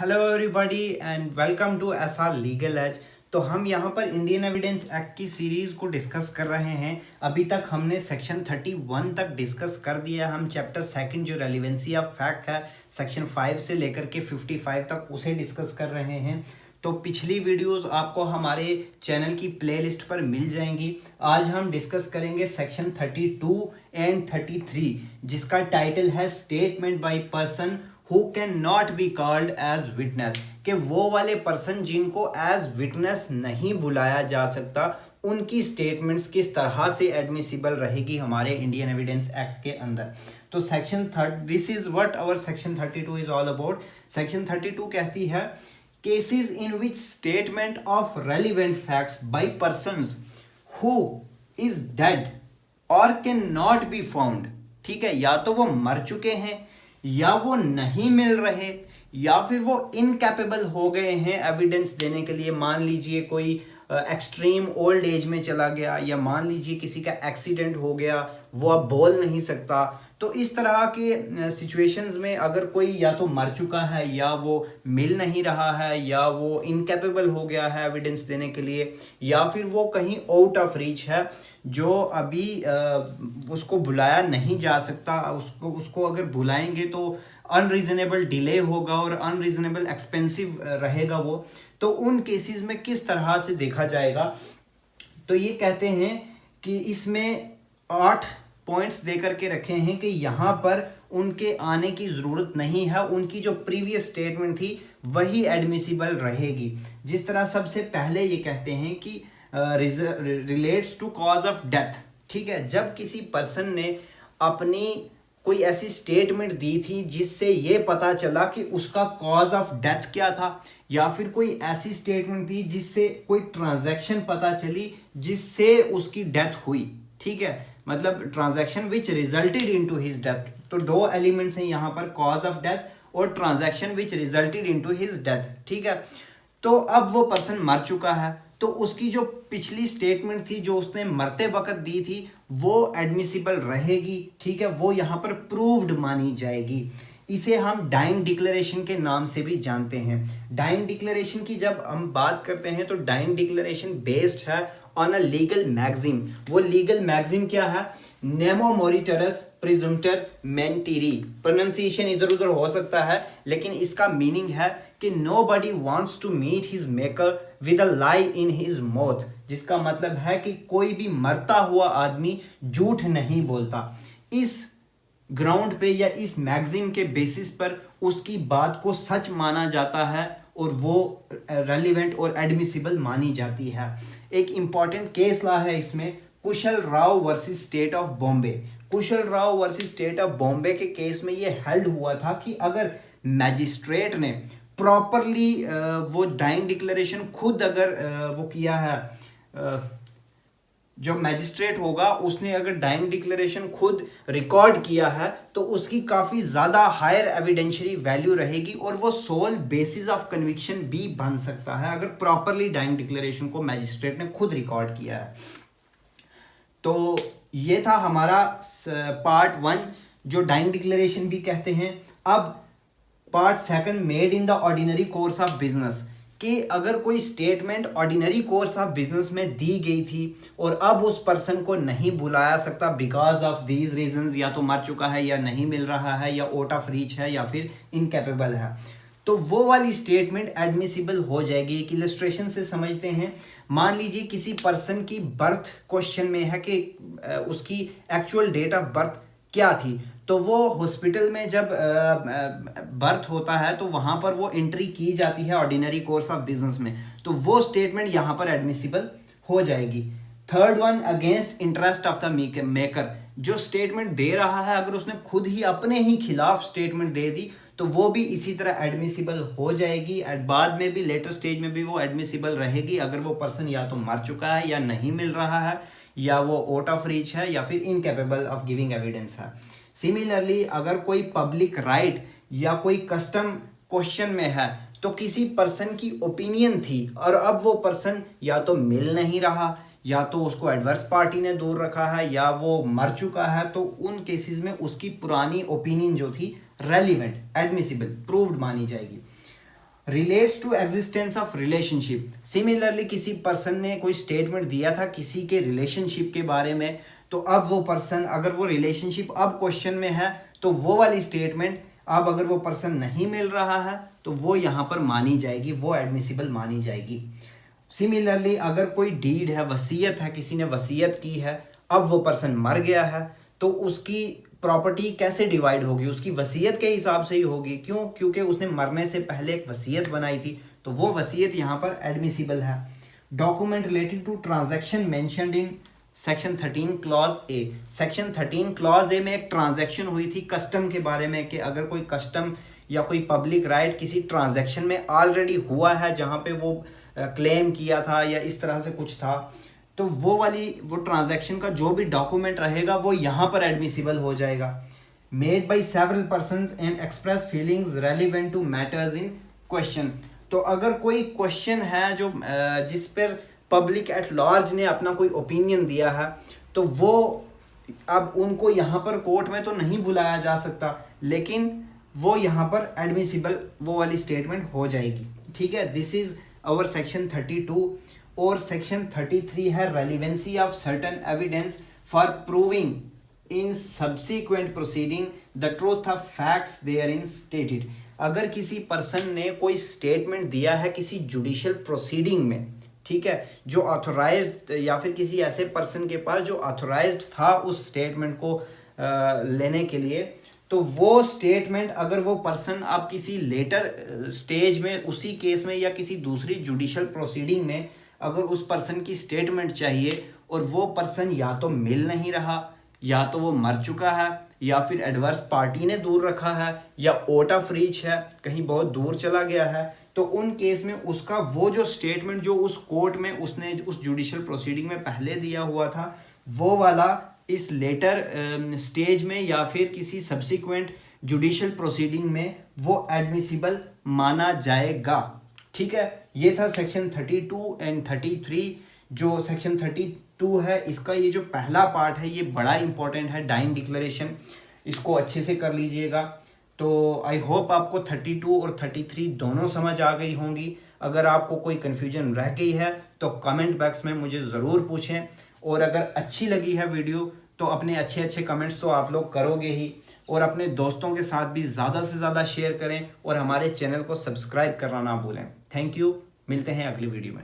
Hello everybody and welcome to SR legal edge. तो हम यहाँ पर इंडियन एविडेंस एक्ट की सीरीज़ को डिस्कस कर रहे हैं। अभी तक हमने सेक्शन 31 तक डिस्कस कर दिया। हम चैप्टर सेकंड जो रेलिवेंसी ऑफ फैक्ट है सेक्शन 5 से लेकर के 55 तक उसे डिस्कस कर रहे हैं। तो पिछली वीडियोस आपको हमारे चैनल की प्लेलिस्ट पर मिल जाएंगी। आज हम डिस्कस करेंगे सेक्शन 32 एंड 33 जिसका टाइटल है statement by person who can not be called as witness, कि वो वाले पर्सन जिनको एज विटनेस नहीं बुलाया जा सकता उनकी स्टेटमेंट्स किस तरह से एडमिसिबल रहेगी हमारे इंडियन एविडेंस एक्ट के अंदर। तो section this is what our section 32 is all about. Section 32 कहती है cases in which statement of relevant facts by persons who is dead और कैन नॉट बी फाउंड। ठीक है, या तो वो मर चुके हैं या वो नहीं मिल रहे या फिर वो इनकैपेबल हो गए हैं एविडेंस देने के लिए। मान लीजिए कोई एक्सट्रीम ओल्ड एज में चला गया, या मान लीजिए किसी का एक्सीडेंट हो गया, वो अब बोल नहीं सकता। तो इस तरह के सिचुएशंस में अगर कोई या तो मर चुका है या वो मिल नहीं रहा है या वो इनकैपेबल हो गया है एविडेंस देने के लिए, या फिर वो कहीं आउट ऑफ रीच है जो अभी उसको बुलाया नहीं जा सकता, उसको अगर बुलाएंगे तो अनरीजनेबल डिले होगा और अनरीजनेबल एक्सपेंसिव रहेगा वो। तो उन केसेस में किस तरह से देखा जाएगा, तो ये कहते हैं कि इसमें 8 पॉइंट्स देकर के रखे हैं कि यहाँ पर उनके आने की ज़रूरत नहीं है, उनकी जो प्रीवियस स्टेटमेंट थी वही एडमिसिबल रहेगी। जिस तरह सबसे पहले ये कहते हैं कि relates to cause of death. ठीक है, जब किसी पर्सन ने अपनी कोई ऐसी स्टेटमेंट दी थी जिससे ये पता चला कि उसका कॉज ऑफ डेथ क्या था, या फिर कोई ऐसी स्टेटमेंट दी जिससे कोई ट्रांजैक्शन पता चली जिससे उसकी डेथ हुई। ठीक है, मतलब ट्रांजैक्शन विच रिजल्टेड इनटू हिज डेथ। तो 2 एलिमेंट्स हैं यहाँ पर, कॉज ऑफ डेथ और ट्रांजैक्शन विच रिजल्टेड इनटू हिज डेथ। ठीक है, तो अब वो पर्सन मर चुका है तो उसकी जो पिछली स्टेटमेंट थी जो उसने मरते वक्त दी थी वो एडमिसिबल रहेगी। ठीक है, वो यहाँ पर प्रूव्ड मानी जाएगी। इसे हम डाइंग डिक्लेरेशन के नाम से भी जानते हैं। डाइंग डिक्लेरेशन की जब हम बात करते हैं तो डाइंग डिक्लेरेशन बेस्ड है ऑन अ लीगल मैगजिम। वो लीगल मैगजिम क्या है? नेमो मोरिटरस प्रिजुम्टर मेंटिरी। प्रोनाउंसिएशन इधर उधर हो सकता है लेकिन इसका मीनिंग है कि nobody wants to meet his maker with a lie in his mouth, जिसका मतलब है कि कोई भी मरता हुआ आदमी झूठ नहीं बोलता। इस ग्राउंड पे या इस मैगजीन के बेसिस पर उसकी बात को सच माना जाता है और वो रेलिवेंट और एडमिसिबल मानी जाती है। एक इंपॉर्टेंट केस ला है इसमें, Kushal Rao versus state of Bombay. Kushal Rao versus state of Bombay के केस में ये हेल्ड हुआ था कि अगर मैजिस्ट्रेट ने प्रॉपरली वो डाइंग डिक्लेरेशन खुद अगर वो किया है, जो मैजिस्ट्रेट होगा उसने अगर डाइंग डिक्लेरेशन खुद रिकॉर्ड किया है तो उसकी काफ़ी ज़्यादा हायर एविडेंशियरी वैल्यू रहेगी और वो सोल बेसिस ऑफ कन्विक्शन भी बन सकता है अगर प्रॉपरली डाइंग डिक्लेरेशन को मैजिस्ट्रेट ने खुद रिकॉर्ड किया है। तो ये था हमारा पार्ट 1 जो डाइंग डिक्लेरेशन भी कहते हैं। अब part 2 made in the ordinary course of business, कि अगर कोई statement ordinary course of business में दी गई थी और अब उस पर्सन को नहीं बुलाया सकता बिकॉज ऑफ दीज रीजंस, या तो मर चुका है या नहीं मिल रहा है या आउट ऑफ रीच है या फिर इनकैपेबल है, तो वो वाली स्टेटमेंट एडमिसिबल हो जाएगी। एक इलस्ट्रेशन से समझते हैं। मान लीजिए किसी पर्सन की बर्थ क्वेश्चन में है कि उसकी एक्चुअल डेट ऑफ बर्थ क्या थी, तो वो हॉस्पिटल में जब बर्थ होता है तो वहाँ पर वो एंट्री की जाती है ऑर्डिनरी कोर्स ऑफ बिजनेस में, तो वो स्टेटमेंट यहाँ पर एडमिसिबल हो जाएगी। Third one, against interest of the maker. जो स्टेटमेंट दे रहा है अगर उसने खुद ही अपने ही खिलाफ स्टेटमेंट दे दी तो वो भी इसी तरह एडमिसिबल हो जाएगी। एंड बाद में भी लेटर स्टेज में भी वो एडमिसिबल रहेगी अगर वो पर्सन या तो मर चुका है या नहीं मिल रहा है या वो आउट ऑफ रीच है या फिर इनकेपेबल ऑफ गिविंग एविडेंस है। सिमिलरली अगर कोई पब्लिक राइट या कोई कस्टम क्वेश्चन में है तो किसी पर्सन की ओपिनियन थी और अब वो पर्सन या तो मिल नहीं रहा या तो उसको एडवर्स पार्टी ने दूर रखा है या वो मर चुका है, तो उन केसेस में उसकी पुरानी ओपिनियन जो थी रेलिवेंट, एडमिसिबल, प्रूव्ड मानी जाएगी। Relates to existence of relationship. Similarly किसी पर्सन ने कोई स्टेटमेंट दिया था किसी के रिलेशनशिप के बारे में, तो अब वो पर्सन अगर वो रिलेशनशिप अब क्वेश्चन में है तो वो वाली स्टेटमेंट अब अगर वो पर्सन नहीं मिल रहा है तो वो यहाँ पर मानी जाएगी, वो एडमिसिबल मानी जाएगी। सिमिलरली अगर कोई डीड है, वसीयत है, किसी ने वसीयत की है, अब वो पर्सन मर गया है तो उसकी प्रॉपर्टी कैसे डिवाइड होगी, उसकी वसीयत के हिसाब से ही होगी। क्यों? क्योंकि उसने मरने से पहले एक वसीयत बनाई थी, तो वो वसीयत यहाँ पर एडमिसिबल है। Document related to transaction mentioned in section 13 clause A. Section 13 clause A में एक ट्रांजैक्शन हुई थी कस्टम के बारे में, कि अगर कोई कस्टम या कोई पब्लिक राइट किसी ट्रांजैक्शन में ऑलरेडी हुआ है जहाँ पे वो क्लेम किया था या इस तरह से कुछ था, तो वो ट्रांजैक्शन का जो भी डॉक्यूमेंट रहेगा वो यहाँ पर एडमिसिबल हो जाएगा। Made by several persons and express feelings relevant to matters in question. तो अगर कोई क्वेश्चन है जो जिस पर पब्लिक एट लार्ज ने अपना कोई ओपिनियन दिया है, तो वो अब उनको यहाँ पर कोर्ट में तो नहीं बुलाया जा सकता, लेकिन वो यहाँ पर एडमिसिबल वो वाली स्टेटमेंट हो जाएगी। ठीक है, दिस इज अवर सेक्शन 32। और सेक्शन 33 है relevancy of certain evidence for proving in subsequent proceeding the truth of facts therein stated. अगर किसी पर्सन ने कोई स्टेटमेंट दिया है किसी जुडिशियल प्रोसीडिंग में, ठीक है, जो ऑथोराइज्ड या फिर किसी ऐसे पर्सन के पास जो ऑथोराइज्ड था उस स्टेटमेंट को लेने के लिए, तो वो स्टेटमेंट अगर वो पर्सन अब किसी लेटर स्टेज में उसी केस में या किसी दूसरी जुडिशियल प्रोसीडिंग में अगर उस पर्सन की स्टेटमेंट चाहिए और वो पर्सन या तो मिल नहीं रहा, या तो वो मर चुका है, या फिर एडवर्स पार्टी ने दूर रखा है, या आउट ऑफ रीच है, कहीं बहुत दूर चला गया है, तो उन केस में उसका वो जो स्टेटमेंट जो उस कोर्ट में उसने उस जुडिशियल प्रोसीडिंग में पहले दिया हुआ था, वो वाला इस लेटर स्टेज में या फिर किसी सब्सिक्वेंट जुडिशियल प्रोसीडिंग में वो एडमिसिबल माना जाएगा। ठीक है, ये था सेक्शन 32 एंड 33। जो सेक्शन 32 है इसका ये जो पहला पार्ट है ये बड़ा इंपॉर्टेंट है, डाइंग डिक्लेरेशन, इसको अच्छे से कर लीजिएगा। तो आई होप आपको 32 और 33 दोनों समझ आ गई होंगी। अगर आपको कोई कन्फ्यूजन रह गई है तो कमेंट बॉक्स में मुझे ज़रूर पूछें, और अगर अच्छी लगी है वीडियो तो अपने अच्छे कमेंट्स तो आप लोग करोगे ही, और अपने दोस्तों के साथ भी ज़्यादा से ज़्यादा शेयर करें और हमारे चैनल को सब्सक्राइब करना ना भूलें। थैंक यू, मिलते हैं अगली वीडियो में।